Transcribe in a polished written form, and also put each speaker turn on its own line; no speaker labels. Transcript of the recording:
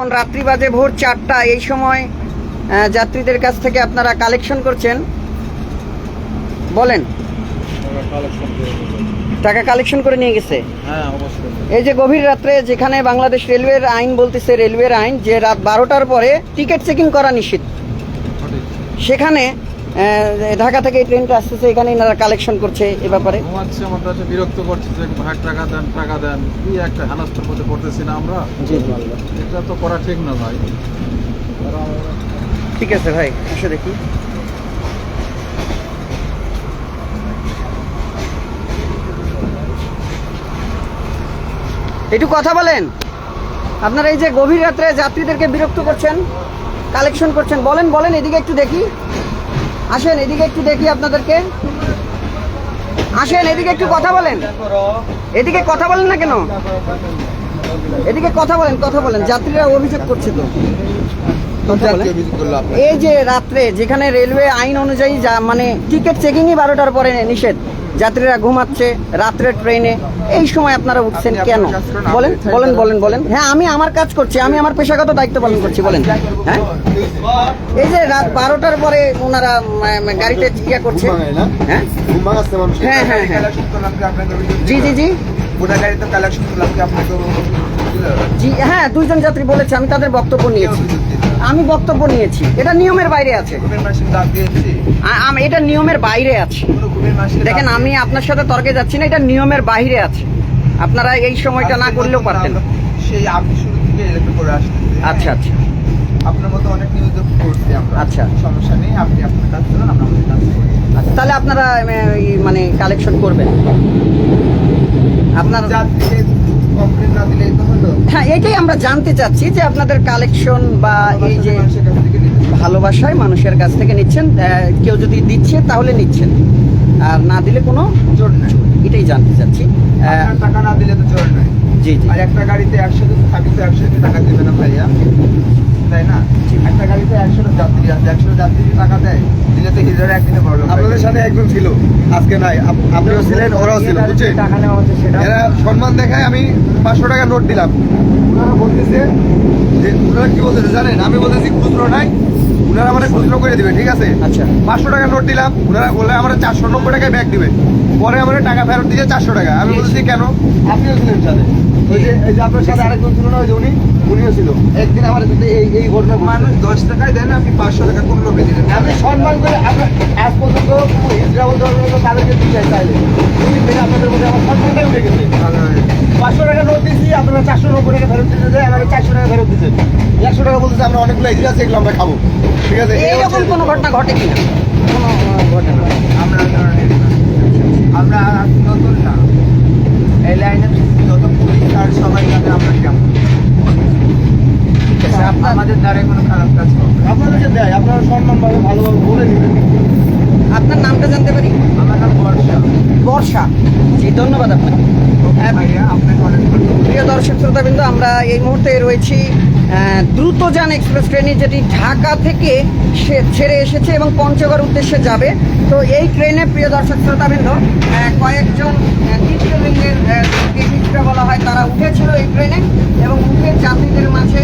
এখন রাত্রি বাজে ভোর 4টা। এই সময় যাত্রীদের কাছ থেকে আপনারা কালেকশন করছেন, বলেন টাকা কালেকশন করে নিয়ে গেছে।
হ্যাঁ অবশ্যই।
এই যে গভীর রাত্রে, যেখানে বাংলাদেশ রেলওয়ের আইন বলতেছে, রেলওয়ের আইন যে রাত 12টার পরে টিকিট চেকিং করা নিষিদ্ধ, সেখানে ঢাকা থেকে এই ট্রেনটা আসতেছে, এখানে এনারা কালেকশন করছে। এ ব্যাপারে
ঘুমাচ্ছে, আমার কাছে বিরক্ত করছে যে ভাই টাকা দেন কি একটা হানাস্তর মধ্যে পড়তেছি না আমরা। এটা তো করা ঠিক না ভাই।
ঠিক আছে ভাই, এসে দেখি। একটু কথা বলেন। আপনারা এই যে গভীর রাত্রে যাত্রীদেরকে বিরক্ত করছেন, কালেকশন করছেন, বলেন বলেন, এদিকে একটু দেখি। আসেন এদিকে একটু দেখি আপনাদেরকে। আসেন এদিকে একটু কথা বলেন। এদিকে কথা বলেন না কেন? এদিকে কথা বলেন, কথা বলেন। যাত্রীরা অভিযোগ করছে তো। এই যে রাত্রে, যেখানে রেলওয়ে আইন অনুযায়ী মানে টিকিট চেকিংই 12টার পরে নিষেধ, যাত্রীরা ঘুমাচ্ছে রাত্রের ট্রেনে, এই সময় আপনারা উঠছেন কেন? বলেন বলেন বলেন বলেন। হ্যাঁ, আমি আমার কাজ করছি, আমি আমার পেশাগত দায়িত্ব পালন করছি, বলেন। হ্যাঁ, এই যে রাত 12টার পরে ওনারা গাড়িতে ইয়া করছে। হ্যাঁ হ্যাঁ হ্যাঁ হ্যাঁ, জি জি জি জি, হ্যাঁ, দুইজন যাত্রী বলেছে, আমি তাদের বক্তব্য নিয়েছি, আমি বক্তব্য নিয়েছি। এটা নিয়মের বাইরে আছে, এটা নিয়মের বাইরে আছে। দেখেন, আমি আপনার সাথে তর্কে যাচ্ছি না, এটা নিয়মের বাইরে আছে। আপনারা এই সময়টা না করলেও পারতেন।
সেই আপনি শুরু থেকে এরকম করে আসছেন।
আচ্ছা আচ্ছা,
আপনার মতো অনেক নিউজ করছি আমরা।
আচ্ছা,
সমস্যা নেই, আপনি আপনার কাজ করুন, আমরা আমাদের কাজ করি।
আচ্ছা, তাহলে আপনারা মানে কালেকশন করবেন। আপনার
যাত্রীকে কমপ্লেন না দিলেই তো হলো।
হ্যাঁ, এটাই আমরা জানতে চাচ্ছি যে আপনাদের কালেকশন বা এই যে
মানুষের কাছ থেকে নিতে হবে।
ভালোবাসায় মানুষের কাছ থেকে নিচ্ছেন, কেউ যদি দিচ্ছে তাহলে নিচ্ছেন, আর না দিলে কোনো
জোর নাই।
এটাই জানতে চাচ্ছি।
আপনার টাকা না দিলে তো জোর নাই।
জি জি,
আর একটা গাড়িতে 100 জন থাকি তো 100 টাকা দেবে না ভাইয়া, তাই না? একটা গাড়িতে 100 যাত্রী আছে, 100 যাত্রী টাকা দেয়, দিলে তো হিজড়া একদিনে বড়।
আপনাদের সাথে একজন ছিল, আজকে নাই, আপনিও ছিলেন, ওরাও ছিল, বুঝছেন?
টাকা নেওয়া হচ্ছে সেটা
এরা সম্মান দেখায়, আমি 500 টাকা নোট দিলাম, ওনারা বলতেছে যে, ওনারা কি বলতেছে জানেন? আমি বলতেছি খুচরো নাই, ওনারা আমার খুচরো করে দিবে, ঠিক আছে?
আচ্ছা,
500 টাকা নোট দিলাম, ওনারা বলে আমার 490 টাকায় ব্যাগ দিবে, পরে আমার টাকা ফেরত দিয়ে 400 টাকা। আমি বলতেছি কেন? আপনিও ছিলেন সাথে, ওই যে এই যে আপনার সাথে আরেকজন ছিল না, ওই যে উনিও ছিল। একদিন আমার সাথে এই ঘটনা ঘটছে।
মানুষ 10 টাকায় দেয় না, আপনি 500 টাকা কোন লোভে দিলেন?
আমি সম্মান করে আজ পর্যন্ত হিজড়া বলতে তাদেরকে দিয়ে চাইলে আপনাদের মধ্যে আমার সম্মানটাই উঠে গেছে। 500 টাকা নোট দিয়েছি, আপনারা 490 টাকা ফেরত দিতে যায়, আমাকে 400 টাকা ফেরত দিচ্ছে। 100 টাকা বলতেছে আমরা অনেকগুলো হিজড়া আছে, এগুলো আমরা খাবো, ঠিক আছে?
এইরকম কোনো ঘটনা ঘটে কিনা? কোনো ঘটনা?
আমরা নতুন না, এই লাইনে যত পুলিশ আর সবাই জানে আমরা কেমন।
ঠিক আছে,
আমাদের দ্বারা কোনো খারাপ কাজ হবে না।
আপনাদেরকে দেয়, আপনারা সম্মানভাবে ভালোভাবে বলে নেবেন।
আপনার নামটা জানতে পারি?
আমার নাম বর্ষা।
বর্ষা, জি, ধন্যবাদ আপনাকে।
ভাইয়া আপনাকে অনেক ধন্যবাদ।
প্রিয় দর্শক শ্রোতাবৃন্দ, আমরা এই মুহূর্তে রয়েছি দ্রুতযান এক্সপ্রেস ট্রেনে, যেটি ঢাকা থেকে ছেড়ে এসেছে এবং পঞ্চগড় উদ্দেশ্যে যাবে। তো এই ট্রেনে প্রিয় দর্শক শ্রোতাবৃন্দ, কয়েকজন তৃতীয় লিঙ্গের বলা হয়, তারা উঠেছিল এই ট্রেনে এবং উঠে যাত্রীদের মাঝে